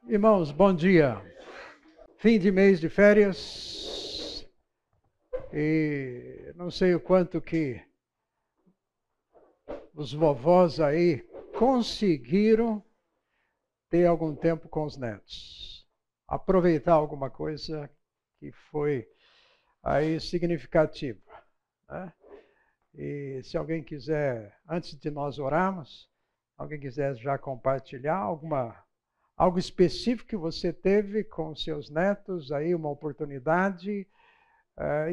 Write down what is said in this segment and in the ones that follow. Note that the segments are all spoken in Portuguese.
Irmãos, bom dia. Fim de mês de férias e não sei o quanto que os vovós aí conseguiram ter algum tempo com os netos. Aproveitar alguma coisa que foi aí significativa, né? E se alguém quiser, antes de nós orarmos, alguém quiser já compartilhar algo específico que você teve com seus netos, aí uma oportunidade,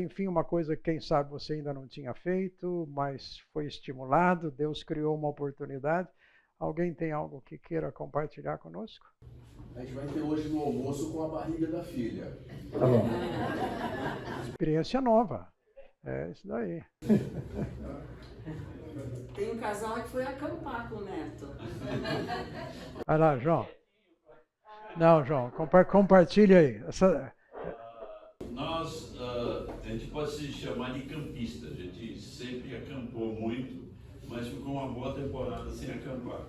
enfim, uma coisa que quem sabe você ainda não tinha feito, mas foi estimulado, Deus criou uma oportunidade. Alguém tem algo que queira compartilhar conosco? A gente vai ter hoje no almoço com a barriga da filha. Tá bom. Experiência nova. É isso daí. Tem um casal que foi acampar com o neto. Vai lá, João. Não, João, compartilha aí. A gente pode se chamar de campista. A gente sempre acampou muito, mas ficou uma boa temporada sem acampar.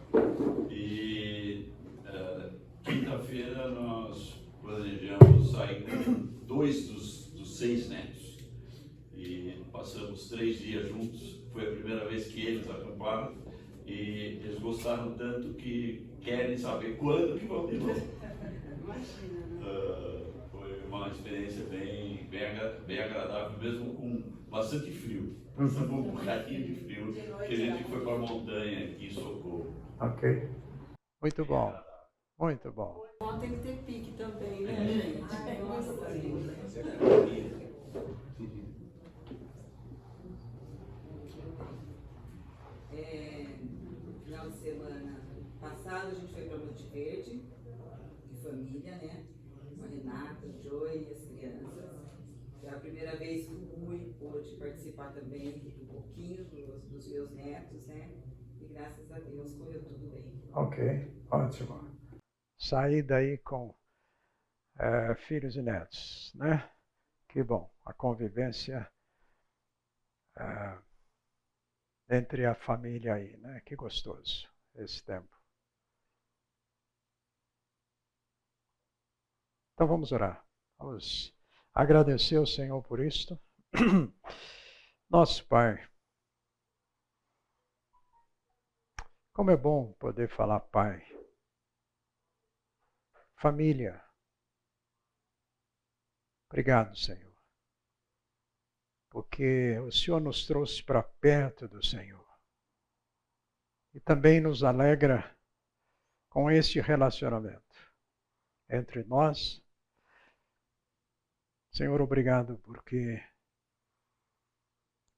E quinta-feira nós planejamos sair com 2 dos 6 netos. E passamos 3 dias juntos. Foi a primeira vez que eles acamparam. E eles gostaram tanto que querem saber quando que vão de novo. Foi uma experiência bem agradável, mesmo com bastante frio. Passamos um bocadinho de frio, que a gente foi para a montanha aqui em Socorro. Ok. Muito bom. Muito bom. Bom, tem que ter pique também, né, gente? Final de semana passado a gente foi para Monte Verde, de família, né? Com a Renata, o Joey e as crianças. É a primeira vez que o Rui pôde participar também um pouquinho dos meus netos, né? E graças a Deus correu tudo bem. Ok, ótimo. Sair daí com filhos e netos, né? Que bom, a convivência entre a família aí, né? Que gostoso esse tempo. Então vamos orar. Vamos agradecer ao Senhor por isto. Nosso Pai, como é bom poder falar Pai. Família. Obrigado, Senhor. Porque o Senhor nos trouxe para perto do Senhor. E também nos alegra com este relacionamento entre nós. Senhor, obrigado porque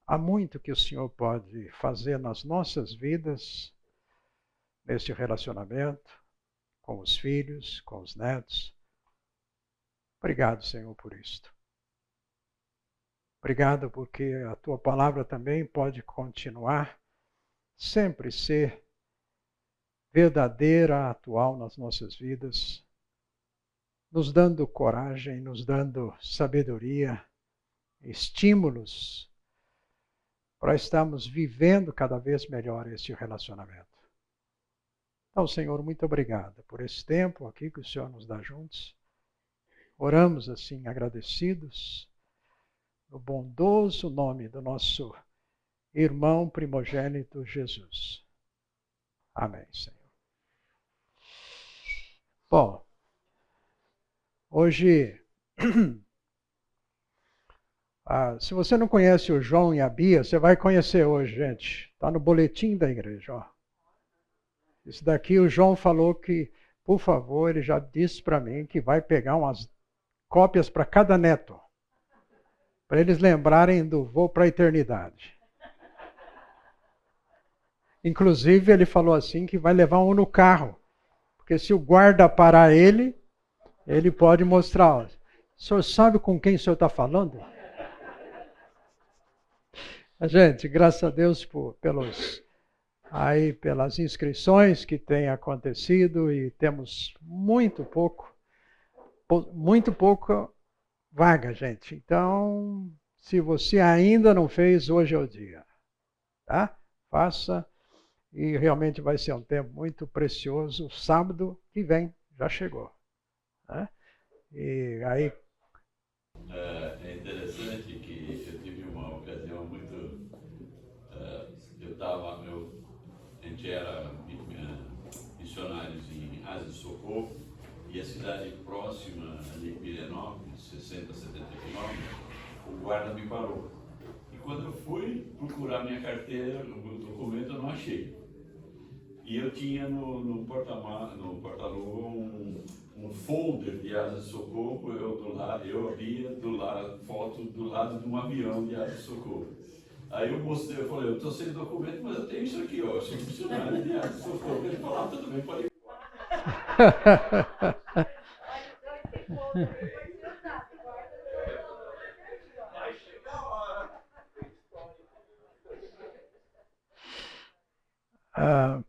há muito que o Senhor pode fazer nas nossas vidas, neste relacionamento, com os filhos, com os netos. Obrigado, Senhor, por isto. Obrigado porque a Tua palavra também pode continuar, sempre ser verdadeira, atual nas nossas vidas, nos dando coragem, nos dando sabedoria, estímulos para estarmos vivendo cada vez melhor este relacionamento. Então, Senhor, muito obrigado por esse tempo aqui que o Senhor nos dá juntos. Oramos assim, agradecidos, no bondoso nome do nosso irmão primogênito Jesus. Amém, Senhor. Bom, hoje, se você não conhece o João e a Bia, você vai conhecer hoje, gente. Está no boletim da igreja, ó. Isso daqui o João falou que, por favor, ele já disse para mim que vai pegar umas cópias para cada neto, para eles lembrarem do voo para a eternidade. Inclusive, ele falou assim que vai levar um no carro, porque se o guarda parar ele pode mostrar. O senhor sabe com quem o senhor está falando? Gente, graças a Deus pelas inscrições que têm acontecido e temos muito pouco vaga, gente. Então, se você ainda não fez, hoje é o dia. Tá? Faça. E realmente vai ser um tempo muito precioso. Sábado que vem já chegou. Né? E aí É interessante que eu tive uma ocasião muito. A gente era missionários em Asa de Socorro, e a cidade próxima de Pirenópolis, 60, 70 quilômetros, o guarda me parou. E quando eu fui procurar minha carteira, o documento eu não achei. E eu tinha no porta-luva um folder de Asa de Socorro, eu abria foto do lado de um avião de Asa de Socorro. Aí eu mostrei, eu falei, eu estou sem documento, mas eu tenho isso aqui, ó, eu sou funcionário de Asa de Socorro. Ele falou, ah, tudo bem, pode ir.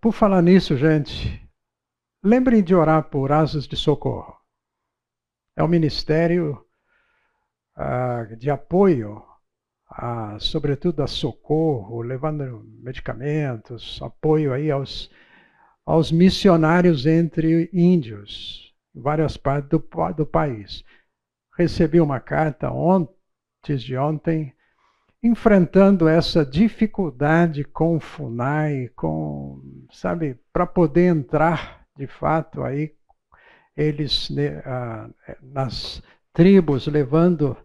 Por falar nisso, gente, lembrem de orar por Asas de Socorro. É um ministério de apoio, sobretudo a socorro, levando medicamentos, apoio aí aos missionários entre índios, em várias partes do país. Recebi uma carta antes de ontem, enfrentando essa dificuldade com o FUNAI, para poder entrar, de fato, aí, eles nas tribos, levando,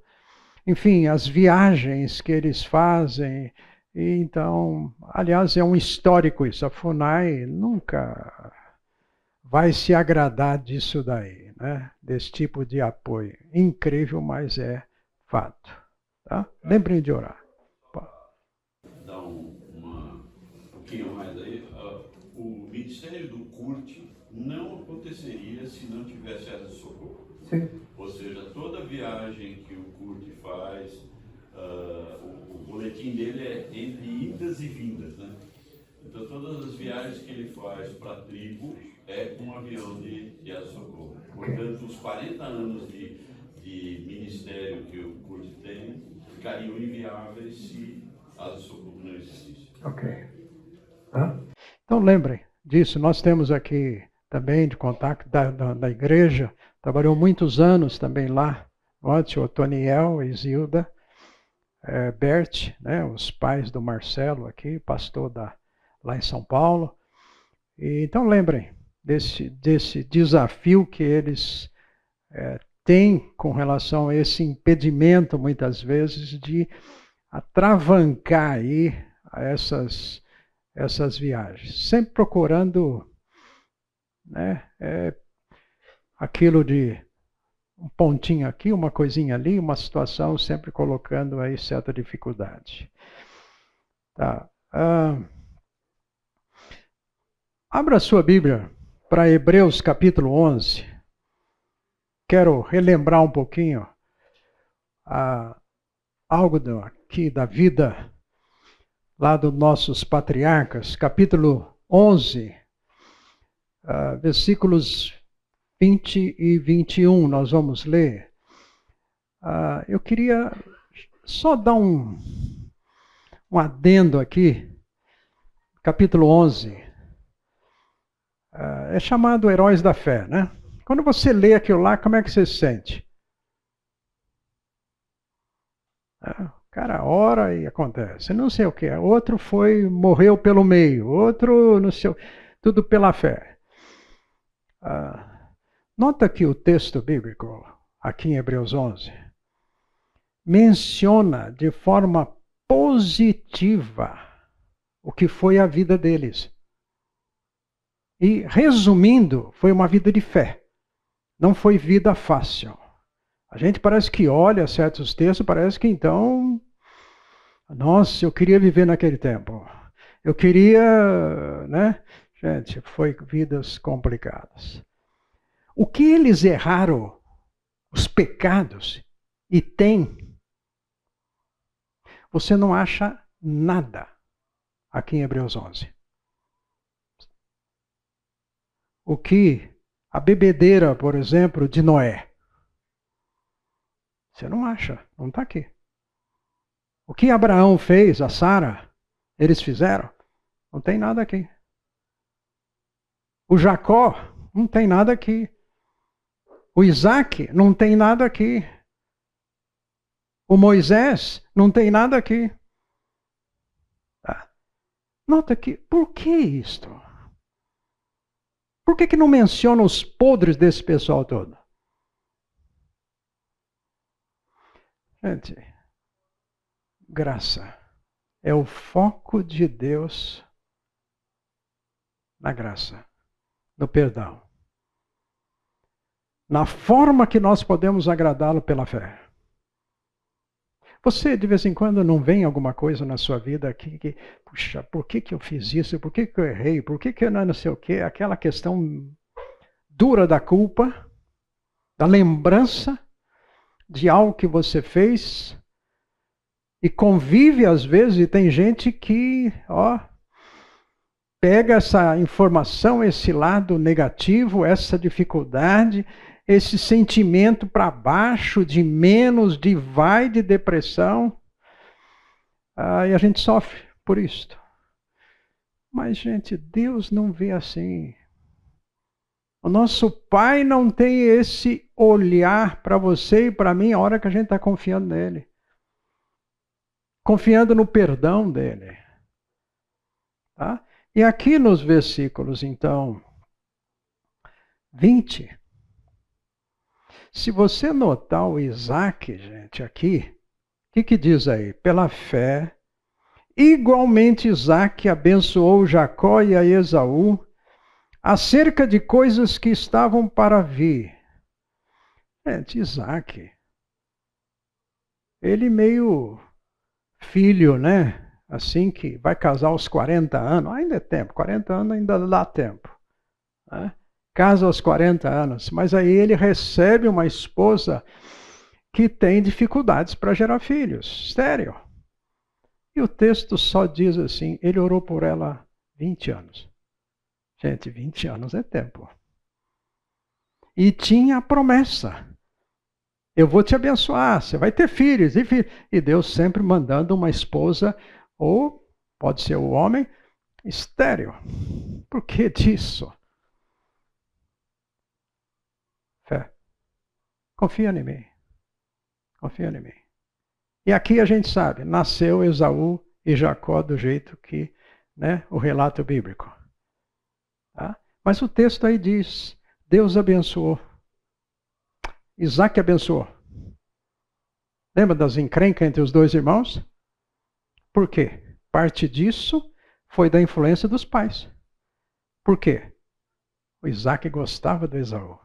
enfim, as viagens que eles fazem. E então, aliás, é um histórico isso, a FUNAI nunca vai se agradar disso daí, né? Desse tipo de apoio. Incrível, mas é fato. Tá? Lembrem de orar. Dar um pouquinho mais aí, o ministério do CURT não aconteceria se não tivesse Asa de Socorro. Sim. Ou seja, toda viagem que o CURT faz, o boletim dele é entre idas e vindas, né? Então todas as viagens que ele faz para a tribo é com um avião de Asa de Socorro. Portanto, os 40 anos de ministério que o CURT tem ficariam inviáveis se Asa de Socorro não existisse. Ok. Então lembrem disso, nós temos aqui também de contato da igreja, trabalhou muitos anos também lá, o Toniel e Zilda, Bert, né, os pais do Marcelo aqui, pastor lá em São Paulo. E, então lembrem desse desafio que eles têm com relação a esse impedimento, muitas vezes, de atravancar aí essas viagens. Sempre procurando, né, aquilo de um pontinho aqui, uma coisinha ali, uma situação, sempre colocando aí certa dificuldade. Tá. Abra sua Bíblia para Hebreus capítulo 11. Quero relembrar um pouquinho algo aqui da vida lá dos nossos patriarcas, capítulo 11, versículos 20 e 21, nós vamos ler. Eu queria só dar um adendo aqui, capítulo 11. É chamado Heróis da Fé, né? Quando você lê aquilo lá, como é que você se sente? O cara ora e acontece, não sei o que. Outro morreu pelo meio, outro não sei, tudo pela fé. Nota que o texto bíblico, aqui em Hebreus 11, menciona de forma positiva o que foi a vida deles. E, resumindo, foi uma vida de fé. Não foi vida fácil. A gente parece que olha certos textos, parece que então, nossa, eu queria viver naquele tempo. Eu queria, né? Gente, foi vidas complicadas. O que eles erraram, os pecados, e tem, você não acha nada aqui em Hebreus 11. O que a bebedeira, por exemplo, de Noé, você não acha, não está aqui. O que Abraão fez, a Sara, eles fizeram, não tem nada aqui. O Jacó, não tem nada aqui. O Isaac não tem nada aqui. O Moisés não tem nada aqui. Tá? Nota aqui, por que isto? Por que não menciona os podres desse pessoal todo? Gente, graça é o foco de Deus na graça, no perdão. Na forma que nós podemos agradá-lo pela fé. Você, de vez em quando, não vem alguma coisa na sua vida aqui que, puxa, por que eu fiz isso? Por que eu errei? Por que eu não sei o quê? Aquela questão dura da culpa, da lembrança de algo que você fez e convive às vezes, e tem gente que, pega essa informação, esse lado negativo, essa dificuldade, esse sentimento para baixo, de menos, de depressão, e a gente sofre por isto. Mas, gente, Deus não vê assim. O nosso Pai não tem esse olhar para você e para mim a hora que a gente está confiando nele. Confiando no perdão dele. Tá? E aqui nos versículos, então, 20, se você notar o Isaac, gente, aqui, o que diz aí? Pela fé, igualmente Isaac abençoou Jacó e a Esaú acerca de coisas que estavam para vir. Gente, Isaac, ele meio filho, né? Assim que vai casar aos 40 anos, ainda é tempo, 40 anos ainda dá tempo. Né? Casa aos 40 anos, mas aí ele recebe uma esposa que tem dificuldades para gerar filhos, estéril. E o texto só diz assim, ele orou por ela 20 anos. Gente, 20 anos é tempo. E tinha a promessa. Eu vou te abençoar, você vai ter filhos. E Deus sempre mandando uma esposa, ou pode ser o homem, estéril. Por que disso? Fé. Confia em mim. Confia em mim. E aqui a gente sabe, nasceu Esaú e Jacó do jeito que, né, o relato bíblico. Tá? Mas o texto aí diz, Deus abençoou. Isaac abençoou. Lembra das encrencas entre os dois irmãos? Por quê? Parte disso foi da influência dos pais. Por quê? O Isaac gostava do Esaú.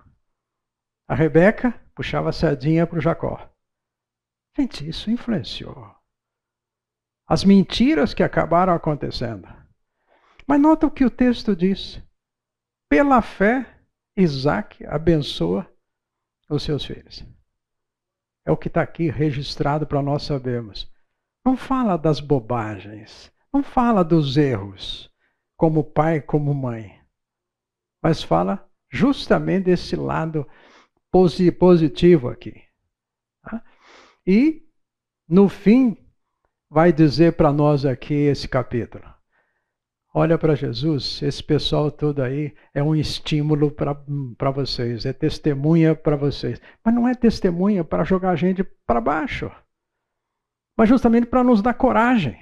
A Rebeca puxava a sardinha para o Jacó. Gente, isso influenciou. As mentiras que acabaram acontecendo. Mas nota o que o texto diz. Pela fé, Isaac abençoa os seus filhos. É o que está aqui registrado para nós sabermos. Não fala das bobagens. Não fala dos erros, como pai, como mãe. Mas fala justamente desse lado positivo aqui. Tá? E, no fim, vai dizer para nós aqui esse capítulo. Olha para Jesus, esse pessoal todo aí é um estímulo para vocês, é testemunha para vocês. Mas não é testemunha para jogar a gente para baixo. Mas justamente para nos dar coragem,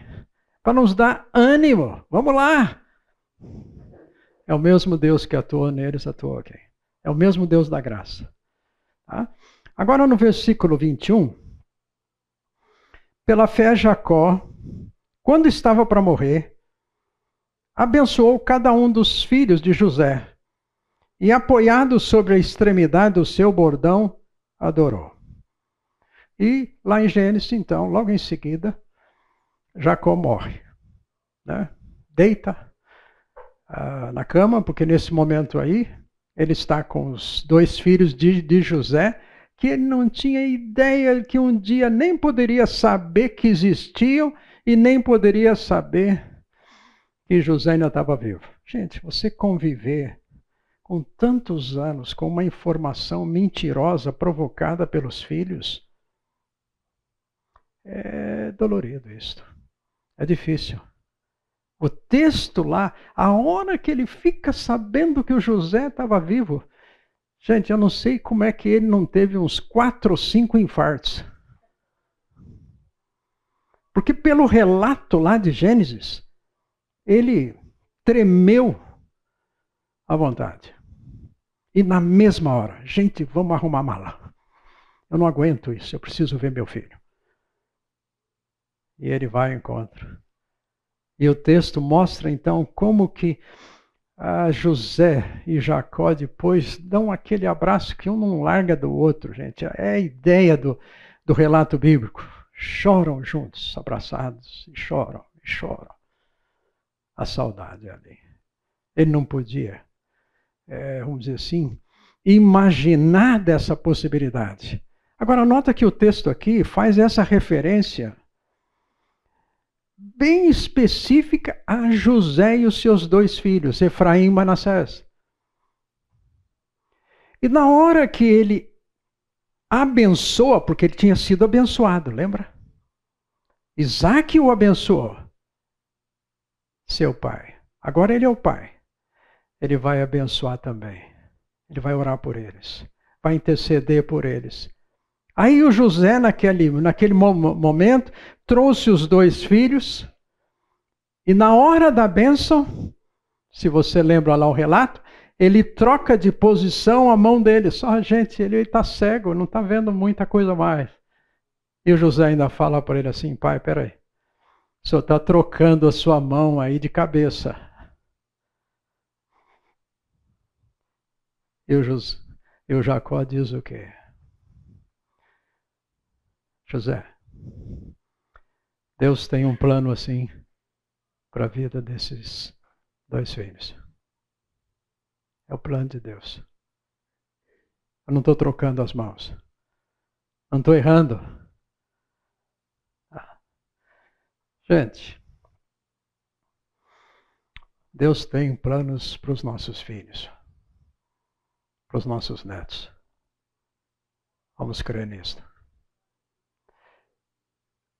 para nos dar ânimo. Vamos lá! É o mesmo Deus que atuou neles, atuou aqui. É o mesmo Deus da graça. Tá? Agora no versículo 21, pela fé Jacó, quando estava para morrer, abençoou cada um dos filhos de José e, apoiado sobre a extremidade do seu bordão, adorou. E lá em Gênesis, então, logo em seguida, Jacó morre. Né? Deita na cama, porque nesse momento aí, ele está com os dois filhos de José, que ele não tinha ideia que um dia nem poderia saber que existiam e nem poderia saber que José ainda estava vivo. Gente, você conviver com tantos anos com uma informação mentirosa provocada pelos filhos, é dolorido isto. É difícil. O texto lá, a hora que ele fica sabendo que o José estava vivo, Gente, eu não sei como é que ele não teve uns 4 ou 5 infartos. Porque pelo relato lá de Gênesis, ele tremeu à vontade. E na mesma hora, gente, vamos arrumar a mala. Eu não aguento isso, eu preciso ver meu filho. E ele vai ao encontro. E o texto mostra então como que José e Jacó depois dão aquele abraço que um não larga do outro, gente. É a ideia do relato bíblico. Choram juntos, abraçados, e choram, e choram. A saudade ali. Ele não podia, vamos dizer assim, imaginar dessa possibilidade. Agora, nota que o texto aqui faz essa referência bem específica a José e os seus 2 filhos, Efraim e Manassés. E na hora que ele abençoa, porque ele tinha sido abençoado, lembra? Isaac o abençoou, seu pai. Agora ele é o pai. Ele vai abençoar também. Ele vai orar por eles. Vai interceder por eles. Aí o José, naquele momento, trouxe os 2 filhos. E na hora da bênção, se você lembra lá o relato, ele troca de posição a mão dele. Só, gente, ele está cego, não está vendo muita coisa mais. E o José ainda fala para ele assim, pai, peraí. O senhor está trocando a sua mão aí de cabeça. E o Jacó diz o quê? José, Deus tem um plano assim para a vida desses 2 filhos. É o plano de Deus. Eu não estou trocando as mãos. Não estou errando. Gente, Deus tem planos para os nossos filhos, para os nossos netos. Vamos crer nisso.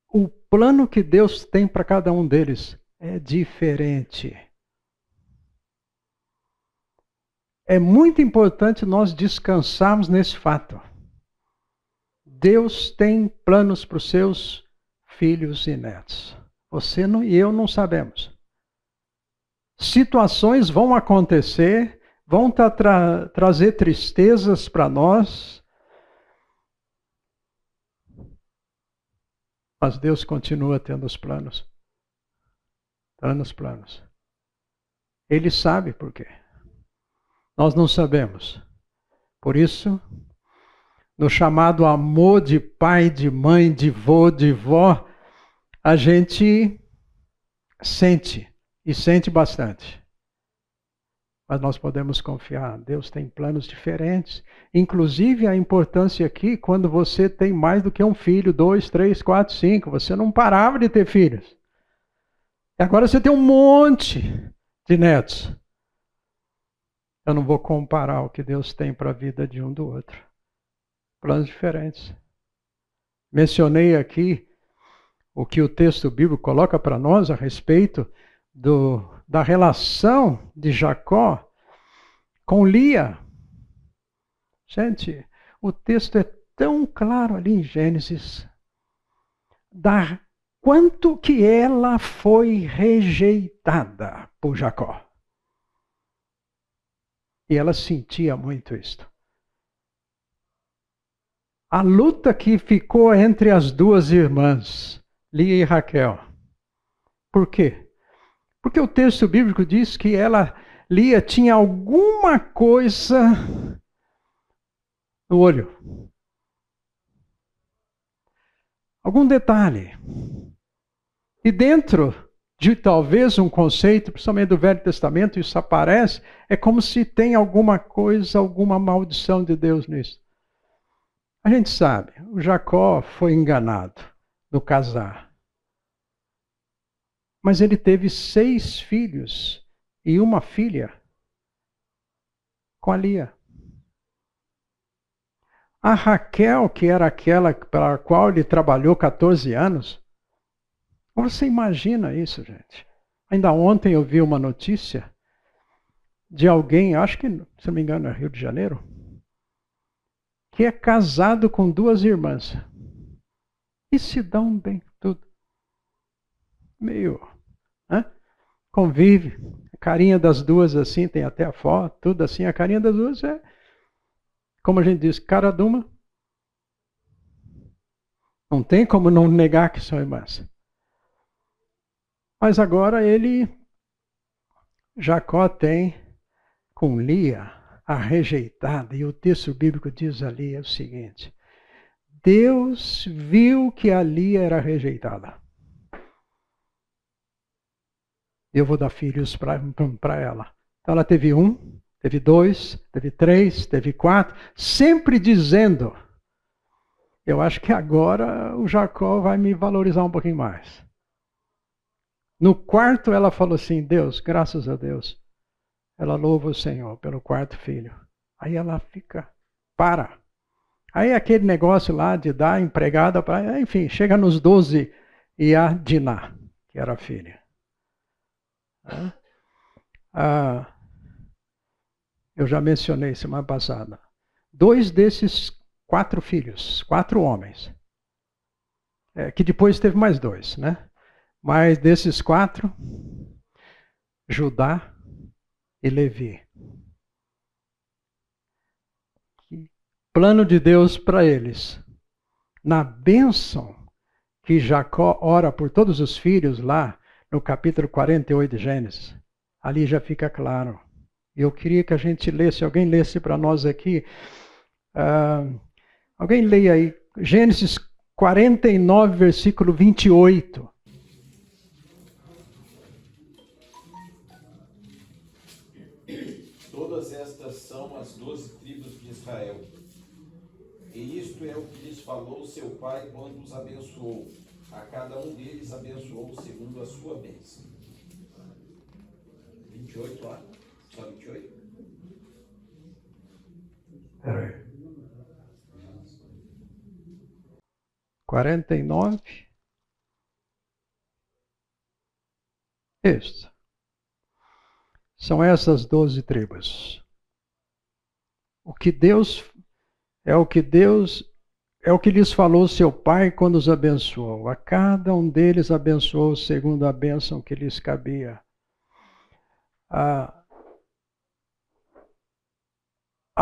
O plano que Deus tem para cada um deles é diferente. É muito importante nós descansarmos nesse fato. Deus tem planos para os seus filhos e netos. Você e eu não sabemos. Situações vão acontecer, vão trazer tristezas para nós. Mas Deus continua tendo os planos. Planos. Ele sabe por quê. Nós não sabemos. Por isso, no chamado amor de pai, de mãe, de vô, de vó, a gente sente, e sente bastante. Mas nós podemos confiar, Deus tem planos diferentes. Inclusive a importância aqui, quando você tem mais do que um filho, 2, 3, 4, 5, você não parava de ter filhos. E agora você tem um monte de netos. Eu não vou comparar o que Deus tem para a vida de um do outro. Planos diferentes. Mencionei aqui o que o texto bíblico coloca para nós a respeito da relação de Jacó com Lia. Gente, o texto é tão claro ali em Gênesis, da quanto que ela foi rejeitada por Jacó. E ela sentia muito isto. A luta que ficou entre as 2 irmãs, Lia e Raquel. Por quê? Porque o texto bíblico diz que Lia tinha alguma coisa no olho. Algum detalhe. E dentro de talvez um conceito, principalmente do Velho Testamento, isso aparece, é como se tem alguma coisa, alguma maldição de Deus nisso. A gente sabe, o Jacó foi enganado no casar. Mas ele teve 6 filhos e uma filha com a Lia. A Raquel, que era aquela para a qual ele trabalhou 14 anos, você imagina isso, gente? Ainda ontem eu vi uma notícia de alguém, acho que, se não me engano, é Rio de Janeiro, que é casado com 2 irmãs. E se dão bem, tudo. Meio, né? Convive. A carinha das 2 assim, tem até a foto, tudo assim. A carinha das 2 é, como a gente diz, cara de uma. Não tem como não negar que são irmãs. Mas agora Jacó tem com Lia, a rejeitada, e o texto bíblico diz ali é o seguinte: Deus viu que a Lia era rejeitada. Eu vou dar filhos para ela. Então ela teve 1, teve 2, teve 3, teve 4, sempre dizendo: eu acho que agora o Jacó vai me valorizar um pouquinho mais. No 4º ela falou assim: Deus, graças a Deus. Ela louva o Senhor pelo 4º filho. Aí ela para. Aí aquele negócio lá de dar empregada para, enfim, chega nos 12 e a Diná, que era a filha. Eu já mencionei semana passada. 2 desses 4 filhos, 4 homens, que depois teve mais 2, né? Mas desses 4, Judá e Levi. Plano de Deus para eles. Na bênção que Jacó ora por todos os filhos lá, no capítulo 48 de Gênesis, ali já fica claro. Eu queria que a gente lesse, alguém lesse para nós aqui. Alguém leia aí, Gênesis 49, versículo 28. Todas estas são as 12 tribos de Israel. E isto é o que lhes falou seu pai quando os abençoou. A cada um deles abençoou segundo a sua bênção. 28 lá? Só 28? Peraí. 49. Isso. São essas 12 tribos. O que lhes falou seu pai quando os abençoou. A cada um deles abençoou segundo a bênção que lhes cabia. A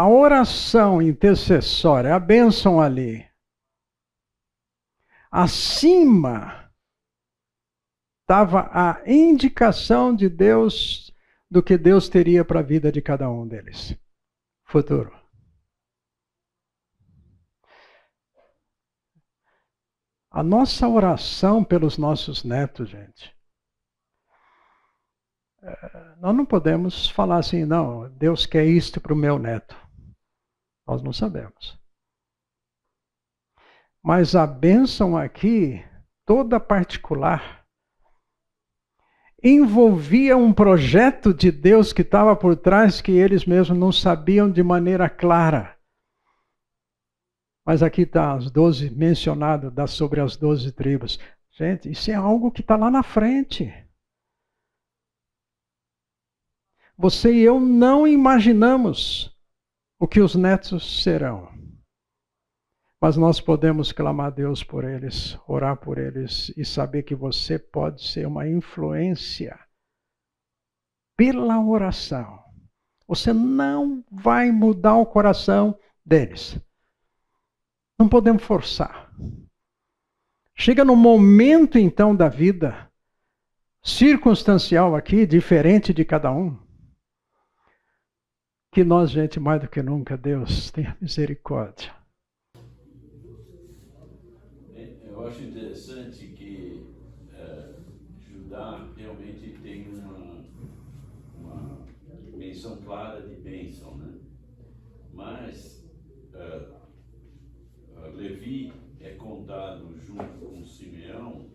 oração intercessória, a bênção ali, acima estava a indicação de Deus do que Deus teria para a vida de cada um deles. Futuro. A nossa oração pelos nossos netos, gente. Nós não podemos falar assim, não, Deus quer isto para o meu neto. Nós não sabemos. Mas a bênção aqui, toda particular, envolvia um projeto de Deus que estava por trás que eles mesmos não sabiam de maneira clara. Mas aqui está as 12 mencionado sobre as 12 tribos. Gente, isso é algo que está lá na frente. Você e eu não imaginamos o que os netos serão. Mas nós podemos clamar a Deus por eles, orar por eles e saber que você pode ser uma influência pela oração. Você não vai mudar o coração deles. Não podemos forçar. Chega no momento então da vida, circunstancial aqui, diferente de cada um, que nós, gente, mais do que nunca, Deus, tenha misericórdia. Eu acho interessante que Judá realmente tem uma menção clara de bênção, né? Mas Levi é contado junto com Simeão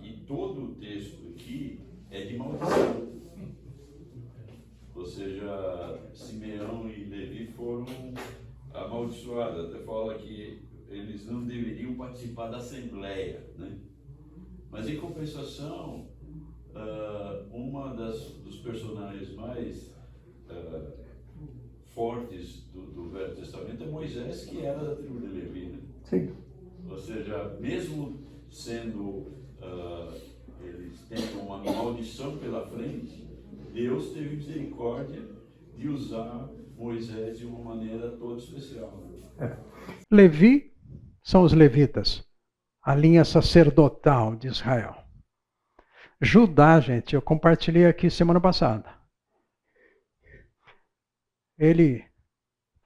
e todo o texto aqui é de maldição. Ou seja, Simeão e Levi foram amaldiçoados. Até fala que eles não deveriam participar da assembleia, né? Mas em compensação, uma dos personagens mais fortes do Velho Testamento é Moisés, que era da tribo de Levi, né? Sim. Ou seja, mesmo sendo, eles tendo uma maldição pela frente, Deus teve misericórdia de usar Moisés de uma maneira toda especial. Levi são os levitas, a linha sacerdotal de Israel. Judá, gente, eu compartilhei aqui semana passada. Ele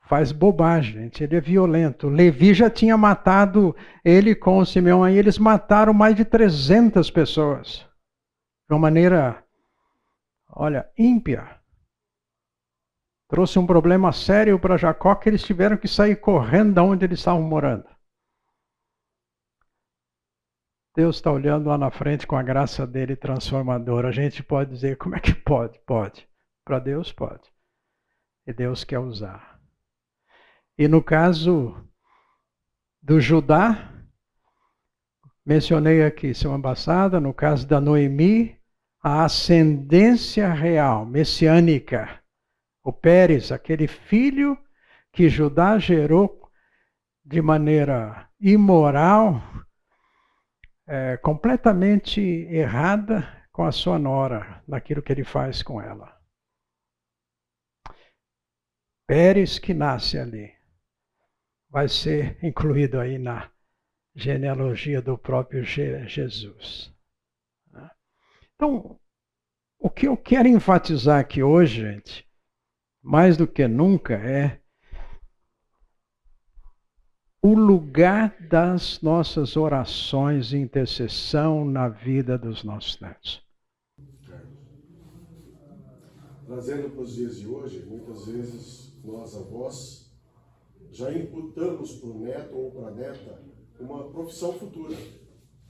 faz bobagem, gente, ele é violento. Levi já tinha matado ele com o Simeão, aí eles mataram mais de 300 pessoas. De uma maneira, olha, ímpia. Trouxe um problema sério para Jacó, que eles tiveram que sair correndo da onde eles estavam morando. Deus está olhando lá na frente com a graça dele transformadora. A gente pode dizer, como é que pode? Pode. Para Deus pode. E Deus quer usar. E no caso do Judá, mencionei aqui semana passada, no caso da Noemi, a ascendência real, messiânica. O Pérez, aquele filho que Judá gerou de maneira imoral, completamente errada com a sua nora, naquilo que ele faz com ela. Pérez que nasce ali, vai ser incluído aí na genealogia do próprio Jesus. Então, o que eu quero enfatizar aqui hoje, gente, mais do que nunca, é o lugar das nossas orações de intercessão na vida dos nossos netos. Trazendo para os dias de hoje, muitas vezes nós avós já imputamos para o neto ou para a neta uma profissão futura.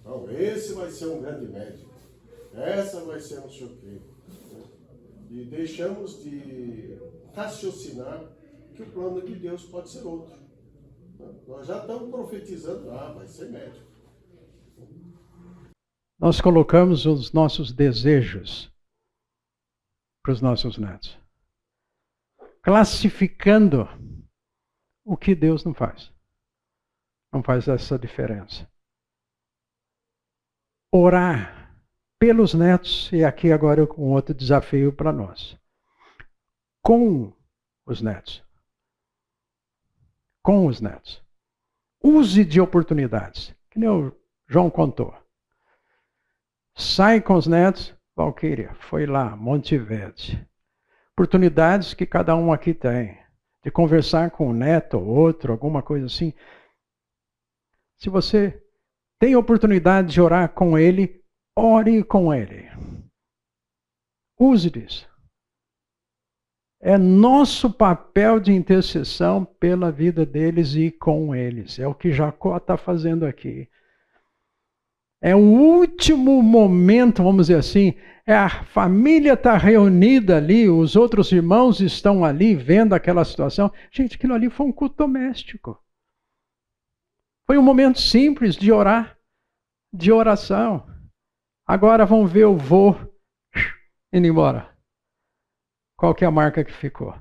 Não, esse vai ser um grande médico, essa vai ser não sei o quê. E deixamos de raciocinar que o plano de Deus pode ser outro. Nós já estamos profetizando, vai ser médico. Nós colocamos os nossos desejos para os nossos netos, classificando o que Deus não faz. Não faz essa diferença. Orar pelos netos, e aqui agora um outro desafio para nós. Com os netos. Com os netos. Use de oportunidades, que nem o João contou. Sai com os netos, Valquíria, foi lá, Monte Verde. Oportunidades que cada um aqui tem, de conversar com um neto ou outro, alguma coisa assim. Se você tem oportunidade de orar com ele, ore com ele. Use disso. É nosso papel de intercessão pela vida deles e com eles. É o que Jacó está fazendo aqui. É o último momento, vamos dizer assim, a família está reunida ali, os outros irmãos estão ali vendo aquela situação. Gente, aquilo ali foi um culto doméstico. Foi um momento simples de orar, de oração. Agora vamos ver o vô indo embora. Qual que é a marca que ficou?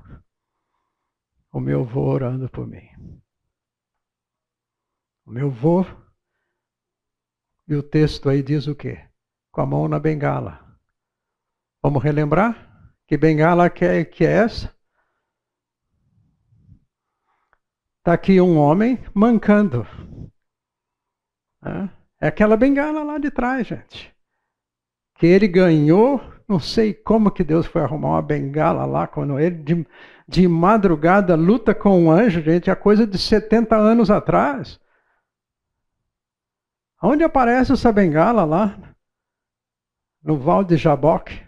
O meu vô orando por mim. O meu vô. E o texto aí diz o quê? Com a mão na bengala. Vamos relembrar? Que bengala que é essa? Está aqui um homem mancando. É aquela bengala lá de trás, gente. Que ele ganhou, não sei como que Deus foi arrumar uma bengala lá, quando ele de madrugada luta com um anjo, gente, é coisa de 70 anos atrás. Onde aparece essa bengala lá? No Val de Jaboque.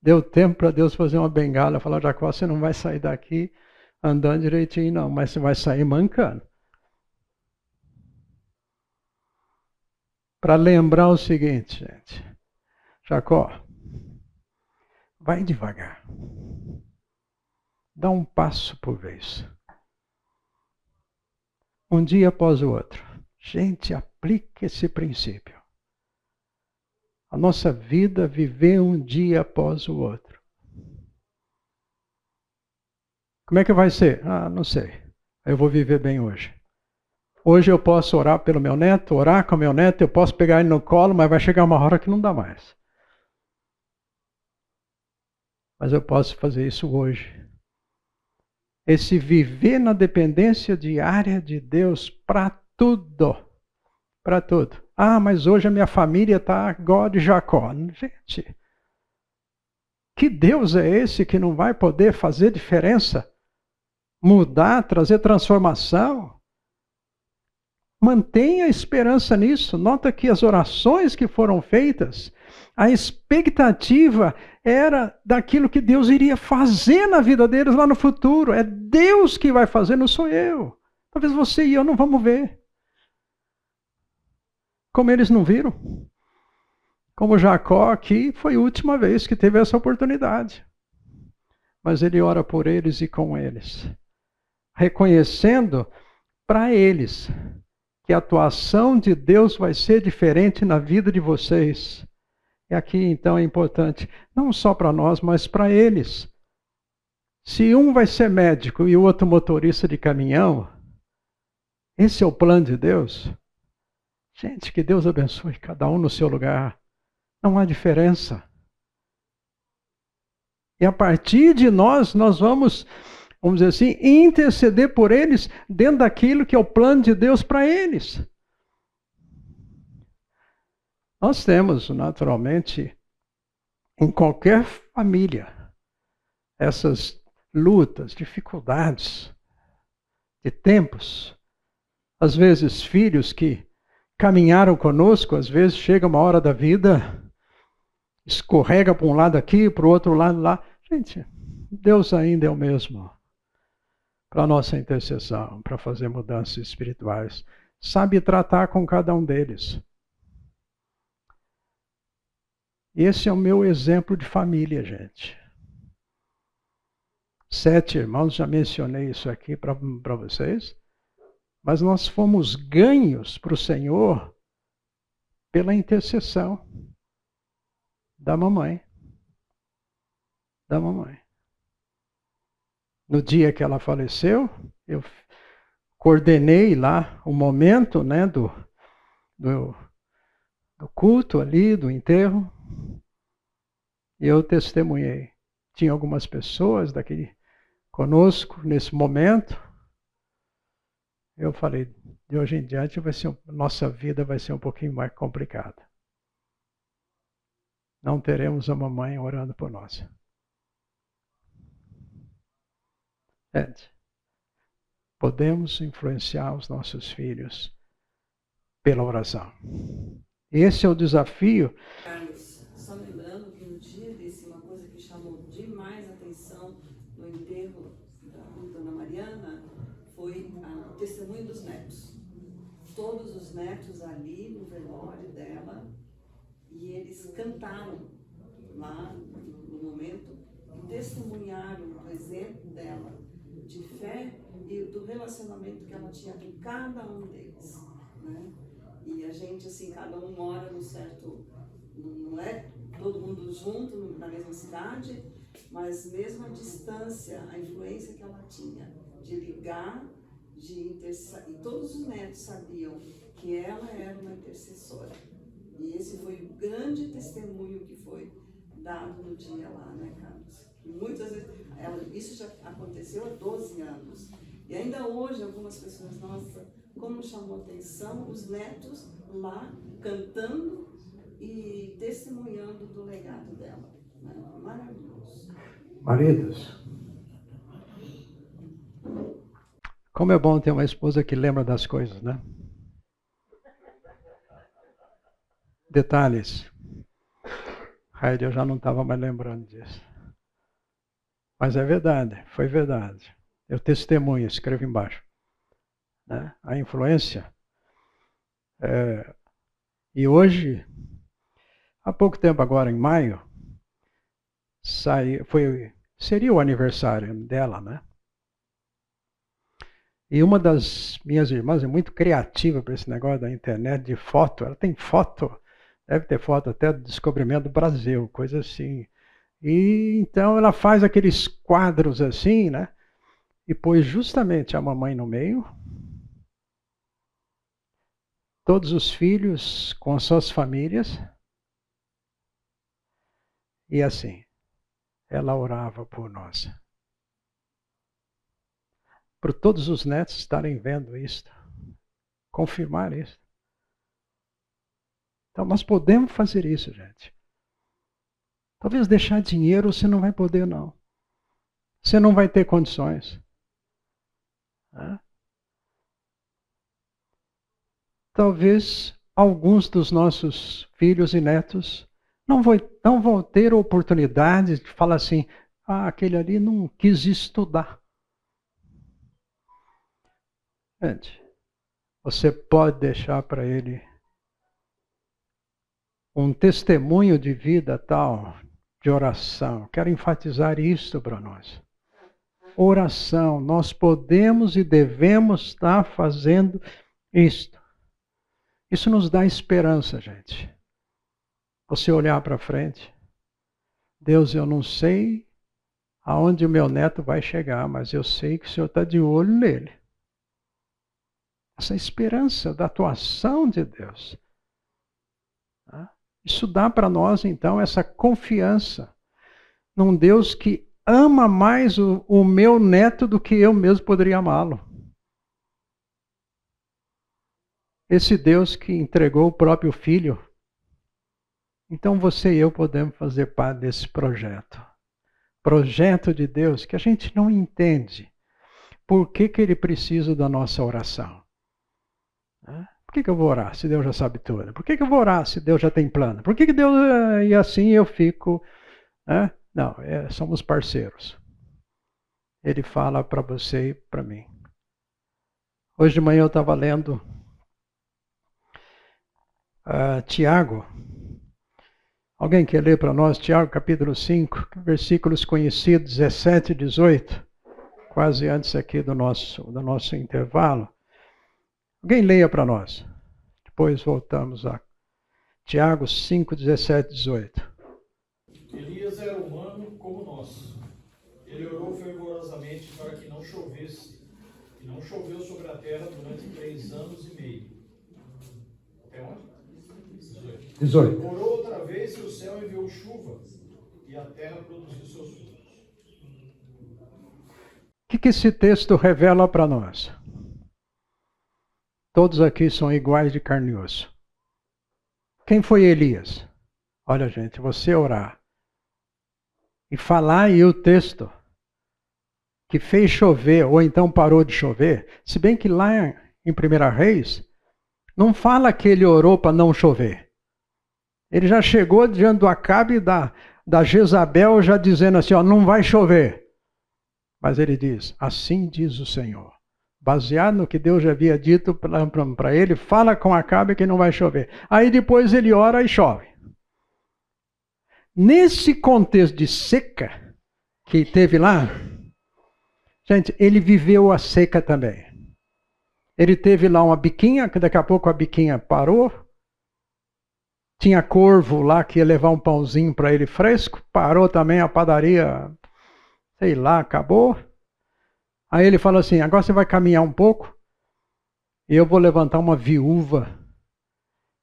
Deu tempo para Deus fazer uma bengala. Falar, Jacó, você não vai sair daqui andando direitinho não, mas você vai sair mancando. Para lembrar o seguinte, gente. Jacó, vai devagar. Dá um passo por vez. Um dia após o outro. Gente, aplique esse princípio. A nossa vida viver um dia após o outro. Como é que vai ser? Ah, não sei. Eu vou viver bem hoje. Hoje eu posso orar pelo meu neto, orar com o meu neto, eu posso pegar ele no colo, mas vai chegar uma hora que não dá mais. Mas eu posso fazer isso hoje. Esse viver na dependência diária de Deus para tudo. Para tudo. Ah, mas hoje a minha família está igual de Jacó. Gente, que Deus é esse que não vai poder fazer diferença? Mudar, trazer transformação? Mantenha a esperança nisso. Nota que as orações que foram feitas, a expectativa era daquilo que Deus iria fazer na vida deles lá no futuro. É Deus que vai fazer, não sou eu. Talvez você e eu não vamos ver. Como eles não viram. Como Jacó aqui, foi a última vez que teve essa oportunidade. Mas ele ora por eles e com eles. Reconhecendo para eles que a atuação de Deus vai ser diferente na vida de vocês. E aqui então é importante, não só para nós, mas para eles. Se um vai ser médico e o outro motorista de caminhão, esse é o plano de Deus. Gente, que Deus abençoe cada um no seu lugar. Não há diferença. E a partir de nós vamos dizer assim, interceder por eles dentro daquilo que é o plano de Deus para eles. Nós temos, naturalmente, em qualquer família, essas lutas, dificuldades de tempos. Às vezes, filhos que caminharam conosco, às vezes chega uma hora da vida, escorrega para um lado aqui, para o outro lado lá. Gente, Deus ainda é o mesmo. Para a nossa intercessão, para fazer mudanças espirituais. Sabe tratar com cada um deles. Esse é o meu exemplo de família, gente. 7 irmãos, já mencionei isso aqui para vocês. Mas nós fomos ganhos para o Senhor pela intercessão da mamãe. Da mamãe. No dia que ela faleceu, eu coordenei lá o momento, né, do culto ali, do enterro. E eu testemunhei. Tinha algumas pessoas daqui conosco nesse momento. Eu falei, de hoje em diante nossa vida vai ser um pouquinho mais complicada. Não teremos a mamãe orando por nós. Podemos influenciar os nossos filhos pela oração. Esse é o desafio. Carlos, só lembrando que no dia desse, uma coisa que chamou demais a atenção no enterro da Dona Mariana foi o testemunho dos netos. Todos os netos ali no velório dela, e eles cantaram lá no momento e testemunharam do exemplo dela, de fé e do relacionamento que ela tinha com cada um deles, né? E a gente, assim, cada um mora num certo, não é todo mundo junto na mesma cidade, mas mesmo a distância, a influência que ela tinha de ligar, e todos os netos sabiam que ela era uma intercessora. E esse foi o grande testemunho que foi dado no dia lá, né, Carlos? E muitas vezes, isso já aconteceu há 12 anos. E ainda hoje, algumas pessoas, nossa, como chamou atenção os netos lá cantando e testemunhando do legado dela. Né? Maravilhoso. Maridos, como é bom ter uma esposa que lembra das coisas, né? Detalhes. Heidi, eu já não estava mais lembrando disso. Mas é verdade, foi verdade. Eu testemunho, escrevo embaixo. Né? A influência. E hoje, há pouco tempo agora, em maio, seria o aniversário dela, né? E uma das minhas irmãs é muito criativa para esse negócio da internet, de foto. Ela tem foto, deve ter foto até do descobrimento do Brasil, coisa assim. E então ela faz aqueles quadros assim, né? e pôs justamente a mamãe no meio, todos os filhos com suas famílias, e assim, ela orava por nós. Por todos os netos estarem vendo isto, confirmar isso. Então nós podemos fazer isso, gente. Talvez deixar dinheiro você não vai poder, não. Você não vai ter condições. Talvez alguns dos nossos filhos e netos não vão ter oportunidade de falar assim, aquele ali não quis estudar. Gente, você pode deixar para ele um testemunho de vida tal, de oração. Quero enfatizar isto para nós. Oração, nós podemos e devemos estar fazendo isto. Isso nos dá esperança, gente. Você olhar para frente. Deus, eu não sei aonde o meu neto vai chegar, mas eu sei que o Senhor está de olho nele. Essa esperança da atuação de Deus. Isso dá para nós, então, essa confiança num Deus que ama mais o meu neto do que eu mesmo poderia amá-lo. Esse Deus que entregou o próprio Filho. Então você e eu podemos fazer parte desse projeto. Projeto de Deus que a gente não entende. Por que Ele precisa da nossa oração? Por que eu vou orar se Deus já sabe tudo? Por que eu vou orar se Deus já tem plano? Por que Deus... E assim eu fico... Não, somos parceiros. Ele fala para você e para mim. Hoje de manhã eu estava lendo Tiago. Alguém quer ler para nós Tiago capítulo 5, versículos conhecidos 17 e 18, quase antes aqui do nosso intervalo. Alguém leia para nós. Depois voltamos a Tiago 5, 17 e 18. Elias era humano como nós. Ele orou fervorosamente para que não chovesse. E não choveu sobre a terra durante 3 anos e meio. Até onde? 18. Orou outra vez e o céu enviou chuva. E a terra produziu seus frutos. O que esse texto revela para nós? Todos aqui são iguais de carne e osso. Quem foi Elias? Olha, gente, você orar e falar aí o texto que fez chover, ou então parou de chover, se bem que lá em 1 Reis, não fala que ele orou para não chover. Ele já chegou diante do Acabe e da Jezabel já dizendo assim, não vai chover. Mas ele diz, assim diz o Senhor. Baseado no que Deus já havia dito para ele, fala com Acabe que não vai chover. Aí depois ele ora e chove. Nesse contexto de seca que teve lá, gente, ele viveu a seca também. Ele teve lá uma biquinha, que daqui a pouco a biquinha parou. Tinha corvo lá que ia levar um pãozinho para ele fresco. Parou também a padaria, sei lá, acabou. Aí ele falou assim, agora você vai caminhar um pouco e eu vou levantar uma viúva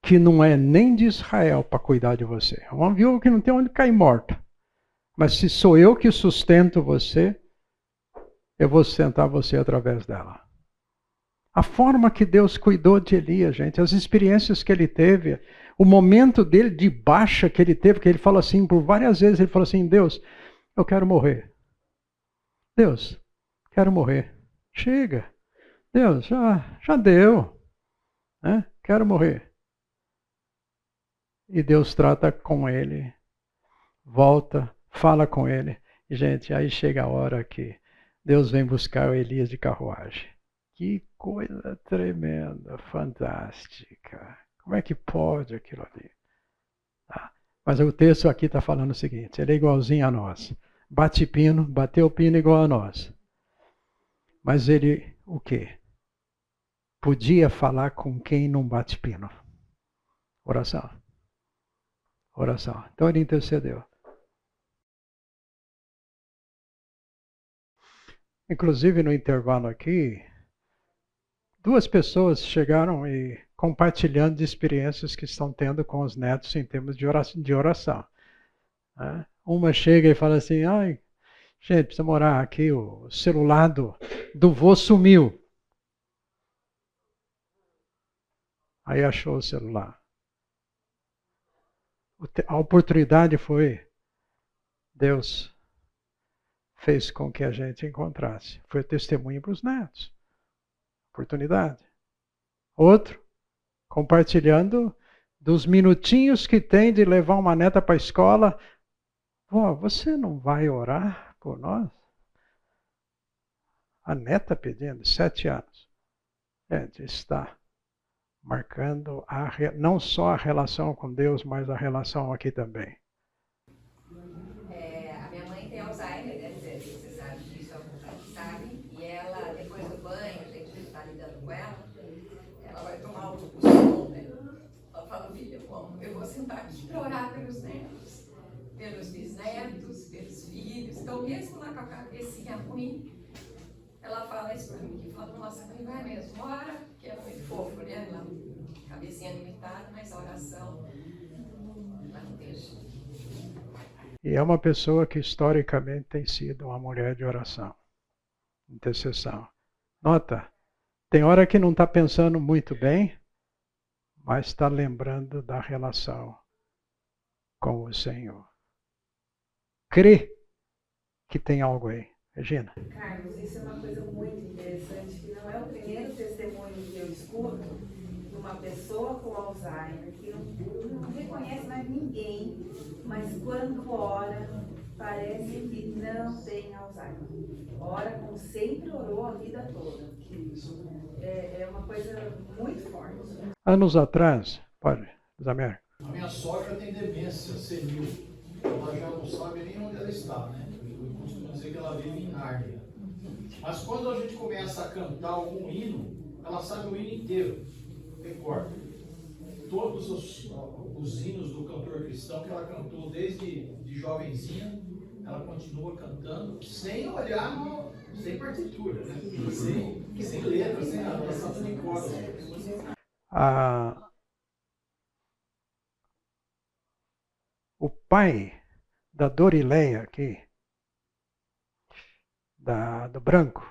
que não é nem de Israel para cuidar de você. Uma viúva que não tem onde cair morta. Mas se sou eu que sustento você, eu vou sustentar você através dela. A forma que Deus cuidou de Elias, gente, as experiências que ele teve, o momento dele de baixa que ele teve, que ele falou assim, por várias vezes, ele falou assim, Deus, eu quero morrer. Deus, quero morrer. Chega. Deus, já deu. Né? Quero morrer. E Deus trata com ele, volta, fala com ele. E, gente, aí chega a hora que Deus vem buscar o Elias de carruagem. Que coisa tremenda, fantástica. Como é que pode aquilo ali? Mas o texto aqui está falando o seguinte, ele é igualzinho a nós. Bate pino, bateu pino igual a nós. Mas ele, o quê? Podia falar com quem não bate pino. Oração. Oração. Então ele intercedeu. Inclusive, no intervalo aqui, 2 pessoas chegaram e compartilhando de experiências que estão tendo com os netos em termos de oração. Né? Uma chega e fala assim, ai, gente, precisa morar aqui, o celular do vô sumiu. Aí achou o celular. A oportunidade foi, Deus fez com que a gente encontrasse. Foi testemunho para os netos. Oportunidade. Outro, compartilhando dos minutinhos que tem de levar uma neta para a escola. Vó, você não vai orar por nós? A neta pedindo, 7 anos. Gente, está marcando não só a relação com Deus, mas a relação aqui também. A minha mãe tem Alzheimer, né? Você sabe disso, alguns sabem. E ela, depois do banho, a gente está lidando com ela vai tomar o som, né? Ela fala, filha, como eu vou sentar aqui para orar pelos netos, pelos bisnetos, pelos filhos. Então, mesmo lá com a cabecinha ruim, ela fala isso para mim, que fala, nossa, mãe vai mesmo, ora, que é muito fofo, né? Ela, cabecinha limitada, mas a oração, ela não deixa. E é uma pessoa que historicamente tem sido uma mulher de oração, intercessão. Nota, tem hora que não está pensando muito bem, mas está lembrando da relação com o Senhor. Crê que tem algo aí. Regina. Carlos, isso é uma coisa muito interessante, que não é o primeiro testemunho que eu escuto de uma pessoa com Alzheimer, que não reconhece mais ninguém, mas quando ora, parece que não tem Alzheimer. Ora como sempre orou a vida toda. É uma coisa muito forte. Anos atrás, pode, Zamir. A minha sogra tem demência senil. Ela já não sabe nem onde ela está, né? Eu costumo dizer que ela vive em Nárnia. Mas quando a gente começa a cantar algum hino, ela sabe o hino inteiro. Tem corda. Todos os hinos do cantor cristão que ela cantou desde de jovenzinha, ela continua cantando sem olhar, sem partitura, né? Sem letra, sem nada, ela sabe de cor. O pai da Dorileia aqui, do Branco,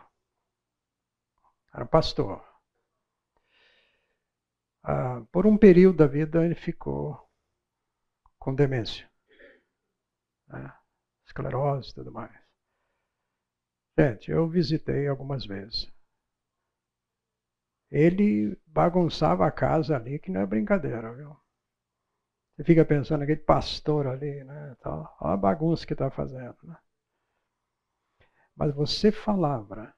era pastor. Por um período da vida ele ficou com demência, né? Esclerose e tudo mais. Gente, eu visitei algumas vezes. Ele bagunçava a casa ali, que não é brincadeira, viu? Você fica pensando, aquele pastor ali, né? Olha a bagunça que está fazendo, né? Mas você falava,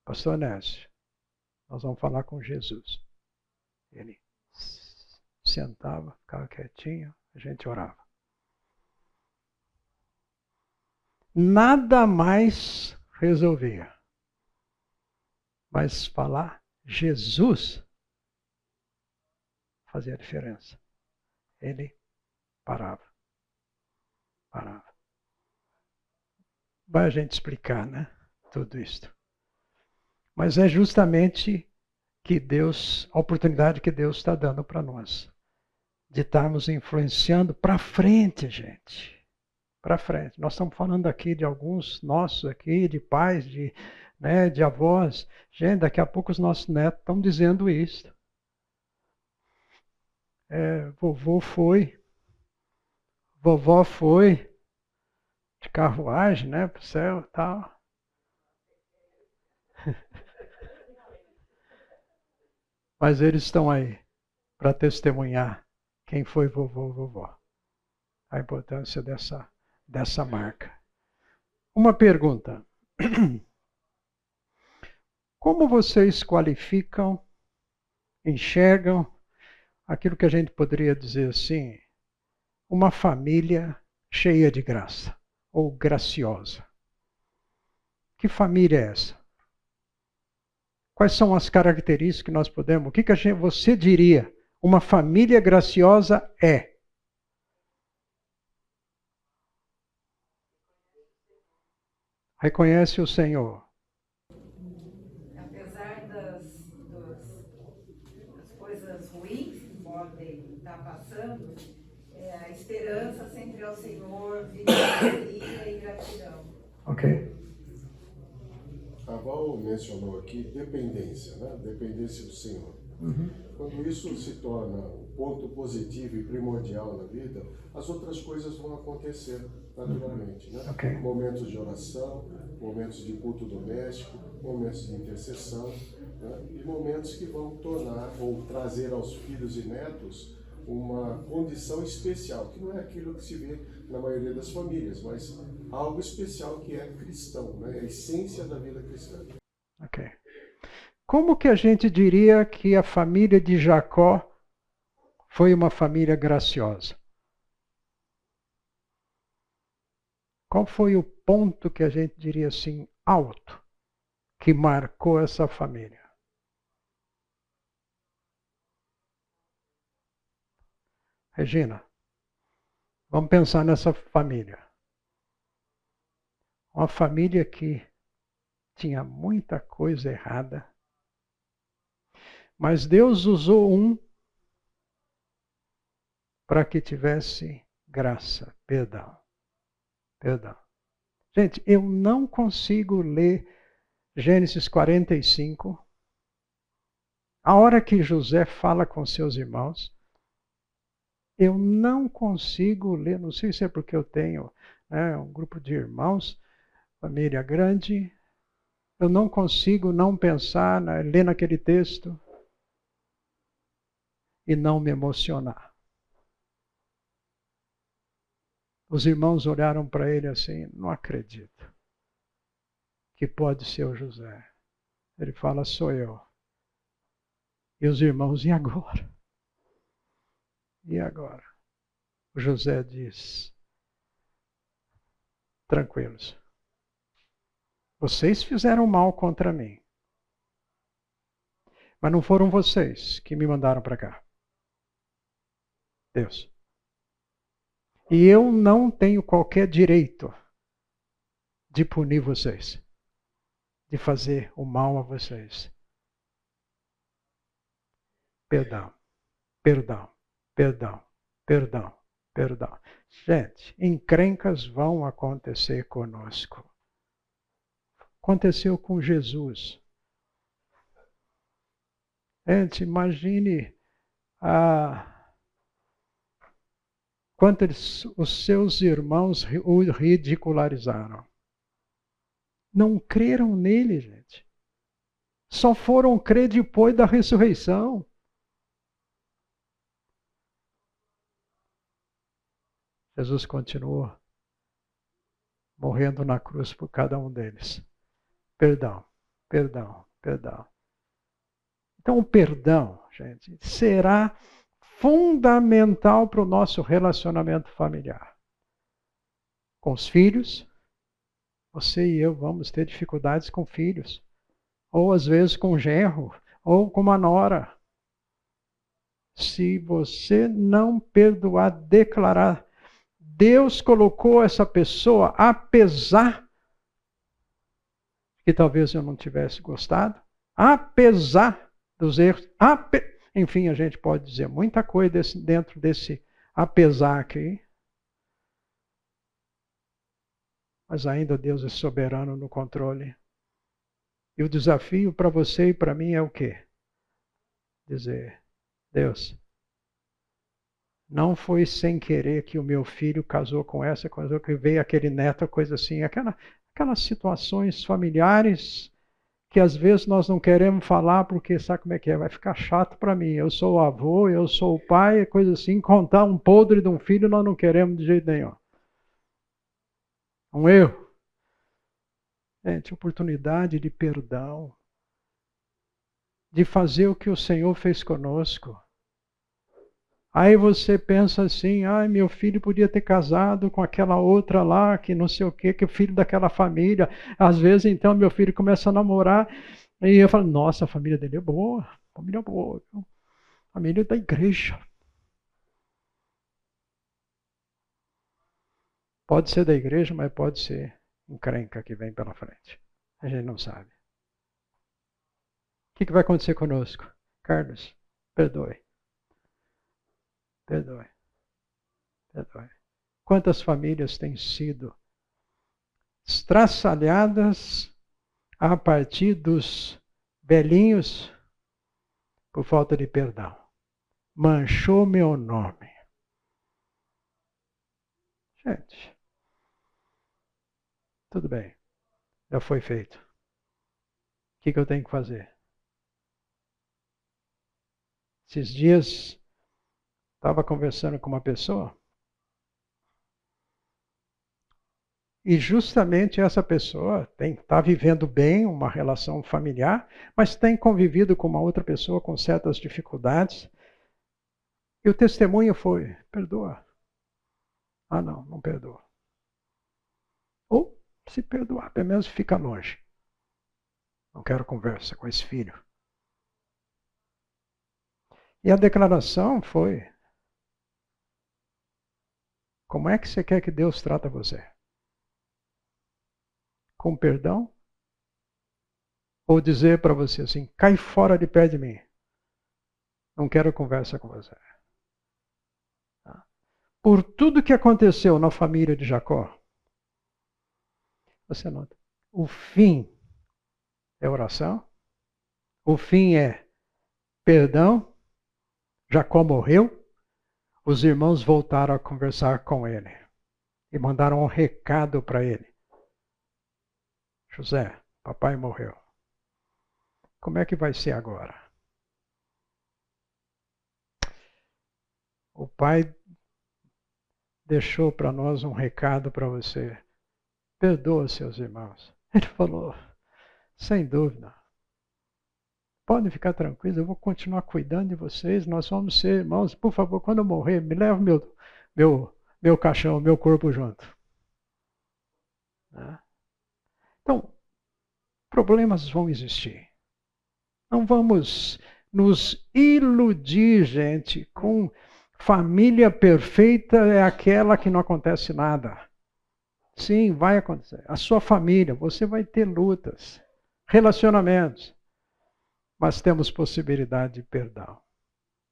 pastor Anésio, nós vamos falar com Jesus. Ele sentava, ficava quietinho, a gente orava. Nada mais resolvia. Mas falar Jesus fazia a diferença. Ele parava. Vai a gente explicar, né? Tudo isto. Mas é justamente que a oportunidade que Deus está dando para nós. De estarmos influenciando para frente, gente. Para frente. Nós estamos falando aqui de alguns nossos aqui, de pais, de avós. Gente, daqui a pouco os nossos netos estão dizendo isso. Vovô foi, vovó foi de carruagem, né, para o céu e tal. Mas eles estão aí para testemunhar quem foi vovô, vovó. A importância dessa marca. Uma pergunta. Como vocês qualificam, enxergam aquilo que a gente poderia dizer assim, uma família cheia de graça, ou graciosa? Que família é essa? Quais são as características que nós podemos... O que você diria uma família graciosa é? Reconhece o Senhor. Apesar das coisas ruins que podem estar passando, a esperança sempre ao Senhor, vida, alegria e gratidão. Ok. A Val mencionou aqui dependência, né? Dependência do Senhor. Quando isso se torna um ponto positivo e primordial na vida, as outras coisas vão acontecer naturalmente, né? Ok. Momentos de oração, momentos de culto doméstico, momentos de intercessão, né? E momentos que vão tornar ou trazer aos filhos e netos uma condição especial, que não é aquilo que se vê na maioria das famílias, mas algo especial que é cristão, né? A essência da vida cristã. Ok. Como que a gente diria que a família de Jacó foi uma família graciosa? Qual foi o ponto que a gente diria assim, alto, que marcou essa família? Regina, vamos pensar nessa família. Uma família que tinha muita coisa errada, mas Deus usou um para que tivesse graça, perdão. Gente, eu não consigo ler Gênesis 45. A hora que José fala com seus irmãos, eu não consigo ler, não sei se é porque eu tenho um grupo de irmãos, família grande, eu não consigo não pensar, ler naquele texto e não me emocionar. Os irmãos olharam para ele assim, não acredito que pode ser o José. Ele fala, sou eu. E os irmãos, e agora? E agora? O José diz, tranquilos. Vocês fizeram mal contra mim. Mas não foram vocês que me mandaram para cá. Deus. E eu não tenho qualquer direito de punir vocês, de fazer o mal a vocês. Perdão. Gente, encrencas vão acontecer conosco. Aconteceu com Jesus. Gente, imagine quanto os seus irmãos o ridicularizaram. Não creram nele, gente. Só foram crer depois da ressurreição. Jesus continuou morrendo na cruz por cada um deles. Perdão. Então, o perdão, gente, será fundamental para o nosso relacionamento familiar. Com os filhos, você e eu vamos ter dificuldades com filhos. Ou às vezes com o genro, ou com uma nora. Se você não perdoar, declarar, Deus colocou essa pessoa, apesar que talvez eu não tivesse gostado, apesar dos erros, enfim, a gente pode dizer muita coisa dentro desse apesar aqui. Mas ainda Deus é soberano no controle. E o desafio para você e para mim é o quê? Dizer, Deus, não foi sem querer que o meu filho casou com essa coisa, que veio aquele neto, coisa assim, aquelas situações familiares que às vezes nós não queremos falar porque sabe como é que é? Vai ficar chato para mim. Eu sou o avô, eu sou o pai, coisa assim, contar um podre de um filho nós não queremos de jeito nenhum. Um erro. Gente, oportunidade de perdão, de fazer o que o Senhor fez conosco. Aí você pensa assim, meu filho podia ter casado com aquela outra lá, que não sei o quê, que é filho daquela família. Às vezes, então, meu filho começa a namorar, e eu falo, nossa, a família dele é boa, família boa, família da igreja. Pode ser da igreja, mas pode ser encrenca que vem pela frente. A gente não sabe. O que vai acontecer conosco? Carlos, perdoe. Perdoe. Perdoe. Quantas famílias têm sido estraçalhadas a partir dos velhinhos por falta de perdão? Manchou meu nome. Gente, tudo bem. Já foi feito. O que eu tenho que fazer? Esses dias, estava conversando com uma pessoa e justamente essa pessoa está vivendo bem uma relação familiar, mas tem convivido com uma outra pessoa com certas dificuldades. E o testemunho foi, perdoa. Ah, não perdoa. Ou, se perdoar, pelo menos fica longe. Não quero conversa com esse filho. E a declaração foi, como é que você quer que Deus trata você? Com perdão? Ou dizer para você assim, cai fora de perto de mim. Não quero conversa com você. Por tudo que aconteceu na família de Jacó, você nota, o fim é oração, o fim é perdão, Jacó morreu, os irmãos voltaram a conversar com ele e mandaram um recado para ele. José, papai morreu. Como é que vai ser agora? O pai deixou para nós um recado para você. Perdoa seus irmãos. Ele falou, sem dúvida. Podem ficar tranquilos, eu vou continuar cuidando de vocês, nós vamos ser irmãos. Por favor, quando eu morrer, me leva meu caixão, meu corpo junto. Então, problemas vão existir. Não vamos nos iludir, gente, com família perfeita é aquela que não acontece nada. Sim, vai acontecer. A sua família, você vai ter lutas, relacionamentos. Mas temos possibilidade de perdão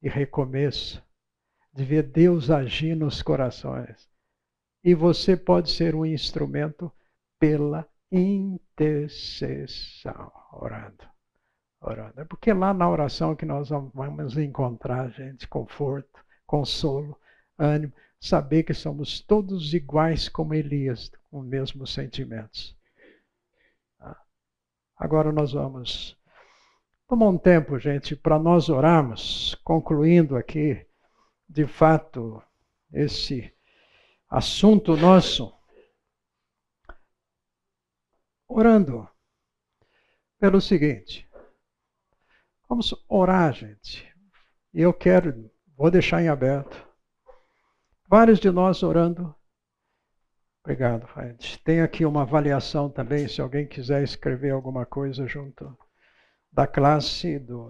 e recomeço, de ver Deus agir nos corações. E você pode ser um instrumento pela intercessão, orando. É porque lá na oração que nós vamos encontrar, gente, conforto, consolo, ânimo, saber que somos todos iguais como Elias, com os mesmos sentimentos. Agora nós vamos tomar um tempo, gente, para nós orarmos, concluindo aqui, de fato, esse assunto nosso, orando pelo seguinte. Vamos orar, gente. E eu vou deixar em aberto. Vários de nós orando. Obrigado, Fred. Tem aqui uma avaliação também, se alguém quiser escrever alguma coisa junto da classe do...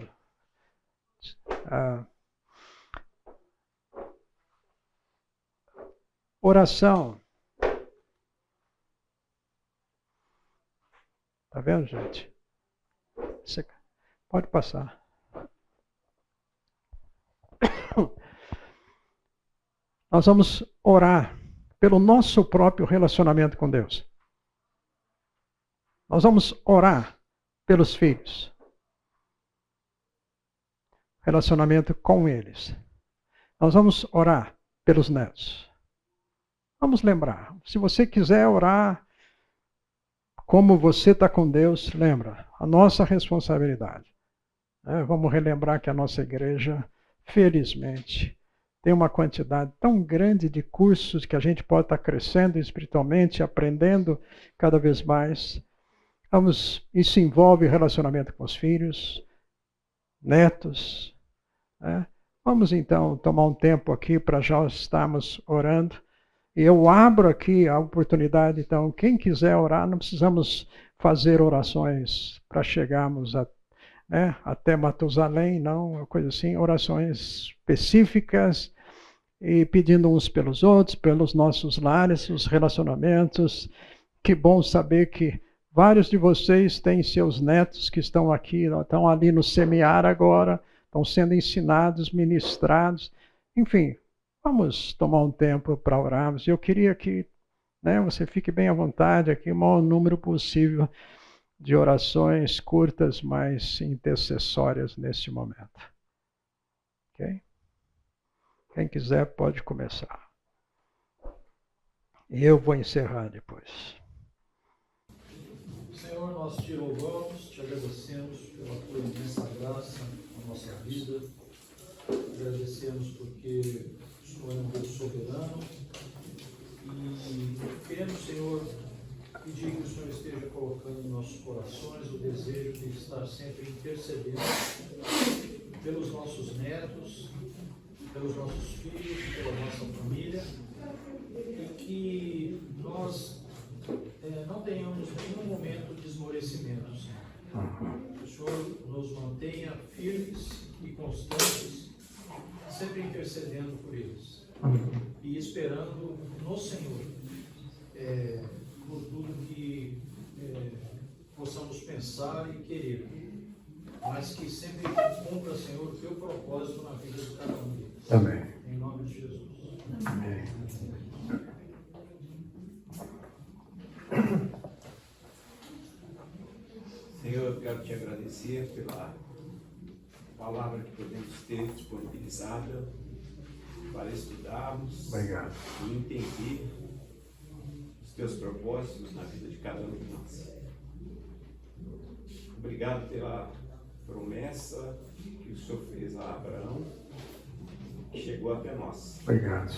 oração. Tá vendo, gente? Você pode passar. Nós vamos orar pelo nosso próprio relacionamento com Deus. Nós vamos orar pelos filhos. Relacionamento com eles. Nós vamos orar pelos netos. Vamos lembrar. Se você quiser orar como você está com Deus, lembra, a nossa responsabilidade. Vamos relembrar que a nossa igreja, felizmente, tem uma quantidade tão grande de cursos que a gente pode estar crescendo espiritualmente, aprendendo cada vez mais. Isso envolve relacionamento com os filhos, netos. Vamos então tomar um tempo aqui para já estarmos orando. E eu abro aqui a oportunidade, então, quem quiser orar, não precisamos fazer orações para chegarmos até Matusalém, não, coisa assim, orações específicas e pedindo uns pelos outros, pelos nossos lares, os relacionamentos, que bom saber que vários de vocês têm seus netos que estão aqui, estão ali no semear agora, estão sendo ensinados, ministrados. Enfim, vamos tomar um tempo para orarmos. Eu queria que você fique bem à vontade aqui, o maior número possível de orações curtas, mas intercessórias neste momento. Ok? Quem quiser pode começar. E eu vou encerrar depois. Senhor, nós te louvamos, te agradecemos pela tua imensa graça na nossa vida. Agradecemos porque o Senhor é um Deus soberano. E queremos, Senhor, pedir que o Senhor esteja colocando em nossos corações o desejo de estar sempre intercedendo pelos nossos netos, pelos nossos filhos, pela nossa família, e que nós não tenhamos nenhum momento de esmorecimento, Senhor. Que o Senhor nos mantenha firmes e constantes, sempre intercedendo por eles e esperando no Senhor por tudo que possamos pensar e querer, mas que sempre cumpra, Senhor, o teu propósito na vida de cada um deles. Amém. Em nome de Jesus. Amém. Senhor, eu quero te agradecer pela palavra que podemos ter disponibilizada para estudarmos. Obrigado. E entender os teus propósitos na vida de cada um de nós. Obrigado pela promessa que o Senhor fez a Abraão, que chegou até nós. Obrigado.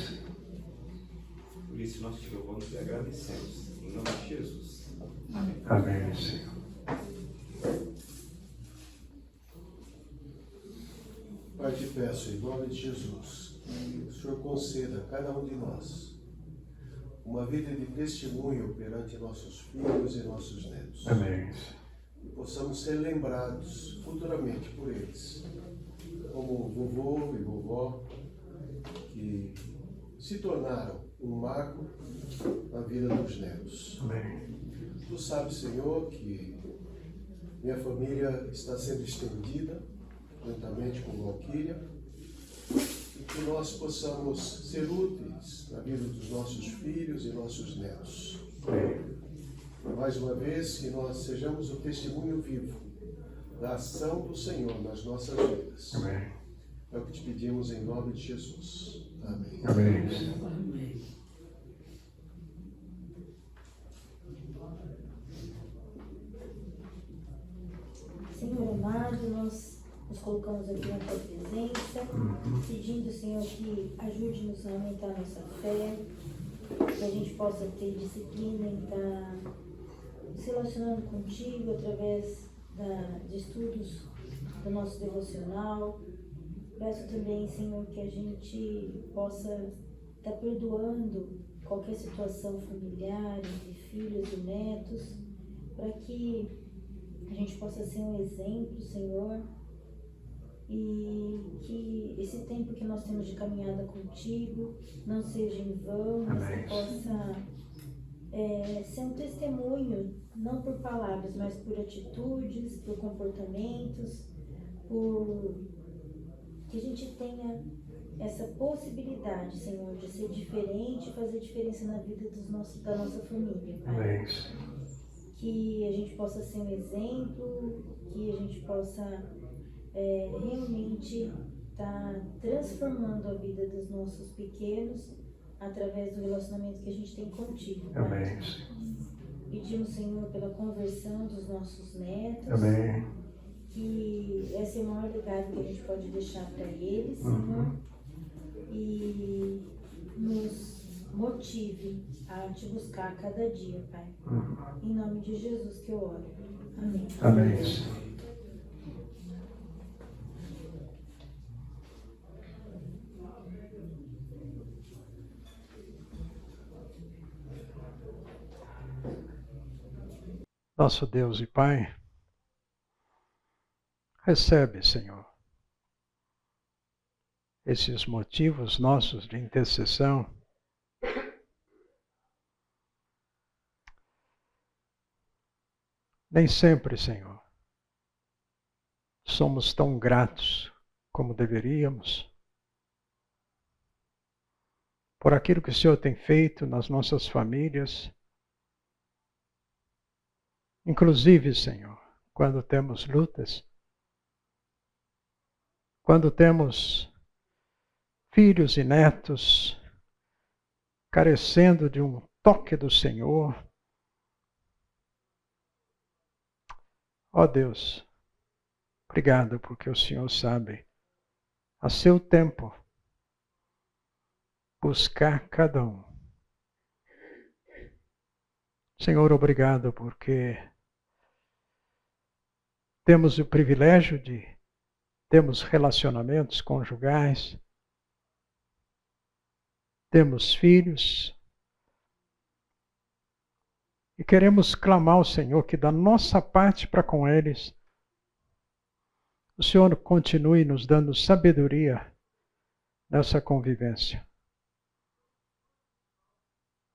Por isso nós te louvamos e agradecemos. Em nome de Jesus. Amém. Amém, Senhor. Pai, te peço, em nome de Jesus, que o Senhor conceda a cada um de nós uma vida de testemunho perante nossos filhos e nossos netos. Amém. E possamos ser lembrados futuramente por eles, como vovô e vovó, que se tornaram um marco na vida dos netos. Amém. Tu sabes, Senhor, que minha família está sendo estendida, juntamente com Valquíria, e que nós possamos ser úteis na vida dos nossos filhos e nossos netos. Mais uma vez, que nós sejamos o testemunho vivo da ação do Senhor nas nossas vidas. Amém. É o que te pedimos em nome de Jesus. Amém. Amém. Senhor amado, nós nos colocamos aqui na tua presença, pedindo, Senhor, que ajude-nos a aumentar a nossa fé, que a gente possa ter disciplina em estar se relacionando contigo através de estudos do nosso devocional. Peço também, Senhor, que a gente possa estar perdoando qualquer situação familiar, entre filhos e netos, para que a gente possa ser um exemplo, Senhor, e que esse tempo que nós temos de caminhada contigo não seja em vão, mas que possa ser um testemunho, não por palavras, mas por atitudes, por comportamentos, por que a gente tenha essa possibilidade, Senhor, de ser diferente e fazer diferença na vida da nossa família, Pai. Amém. Que a gente possa ser um exemplo, que a gente possa realmente estar transformando a vida dos nossos pequenos através do relacionamento que a gente tem contigo, Pai. Amém. Pedimos, Senhor, pela conversão dos nossos netos. Amém. Que esse é o maior legado que a gente pode deixar para eles, Senhor. E nos motive a te buscar a cada dia, Pai. Em nome de Jesus que eu oro. Amém. Amém. Nosso Deus e Pai, recebe, Senhor, esses motivos nossos de intercessão, Nem sempre, Senhor, somos tão gratos como deveríamos por aquilo que o Senhor tem feito nas nossas famílias. Inclusive, Senhor, quando temos lutas, quando temos filhos e netos carecendo de um toque do Senhor. Ó Deus, obrigado porque o Senhor sabe, a seu tempo, buscar cada um. Senhor, obrigado porque temos o privilégio de termos relacionamentos conjugais, temos filhos, e queremos clamar ao Senhor que da nossa parte para com eles, o Senhor continue nos dando sabedoria nessa convivência.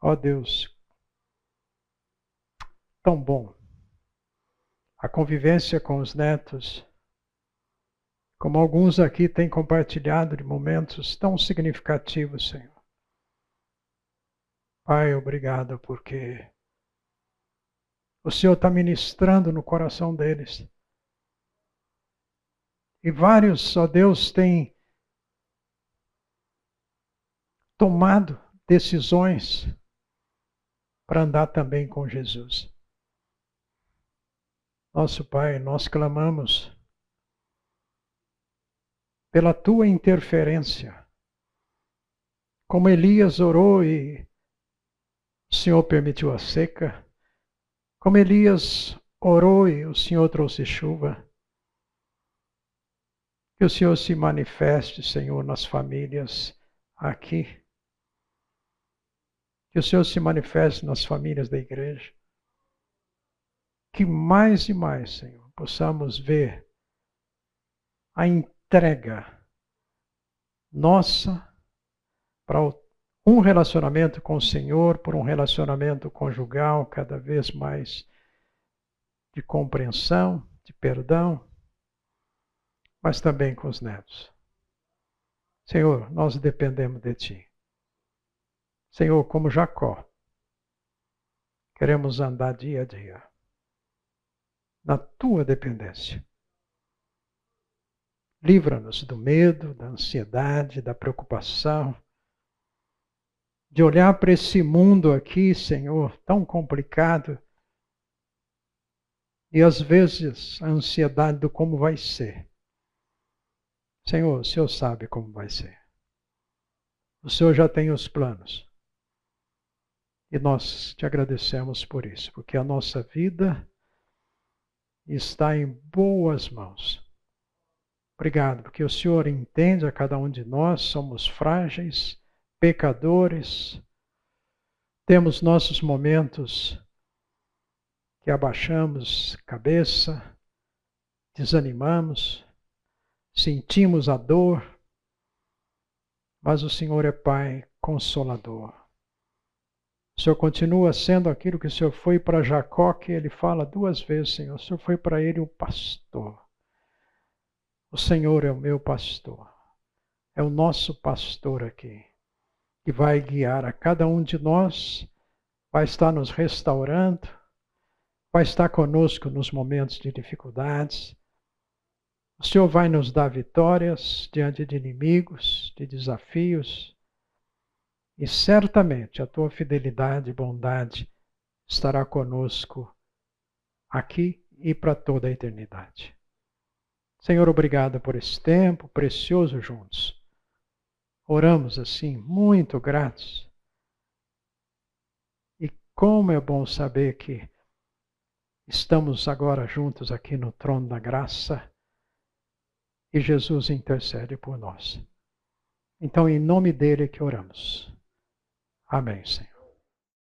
Ó Deus, tão bom a convivência com os netos, como alguns aqui têm compartilhado de momentos tão significativos, Senhor. Pai, obrigado porque o Senhor está ministrando no coração deles. E vários, ó Deus, têm tomado decisões para andar também com Jesus. Nosso Pai, nós clamamos pela Tua interferência. Como Elias orou e o Senhor permitiu a seca, como Elias orou e o Senhor trouxe chuva, que o Senhor se manifeste, Senhor, nas famílias aqui. Que o Senhor se manifeste nas famílias da igreja. Que mais e mais, Senhor, possamos ver a entrega nossa para um relacionamento com o Senhor, por um relacionamento conjugal cada vez mais de compreensão, de perdão, mas também com os netos. Senhor, nós dependemos de Ti. Senhor, como Jacó, queremos andar dia a dia na Tua dependência. Livra-nos do medo, da ansiedade, da preocupação, de olhar para esse mundo aqui, Senhor, tão complicado, e às vezes a ansiedade do como vai ser. Senhor, o Senhor sabe como vai ser. O Senhor já tem os planos. E nós te agradecemos por isso, porque a nossa vida está em boas mãos. Obrigado, porque o Senhor entende a cada um de nós, somos frágeis, pecadores, temos nossos momentos que abaixamos a cabeça, desanimamos, sentimos a dor, mas o Senhor é Pai consolador. O Senhor continua sendo aquilo que o Senhor foi para Jacó, que ele fala 2 vezes, Senhor. O Senhor foi para ele o pastor. O Senhor é o meu pastor. É o nosso pastor aqui, que vai guiar a cada um de nós, vai estar nos restaurando, vai estar conosco nos momentos de dificuldades. O Senhor vai nos dar vitórias diante de inimigos, de desafios, e certamente a Tua fidelidade e bondade estará conosco aqui e para toda a eternidade. Senhor, obrigado por esse tempo precioso juntos. Oramos assim, muito gratos. E como é bom saber que estamos agora juntos aqui no trono da graça e Jesus intercede por nós. Então, em nome dele que oramos. Amém, Senhor.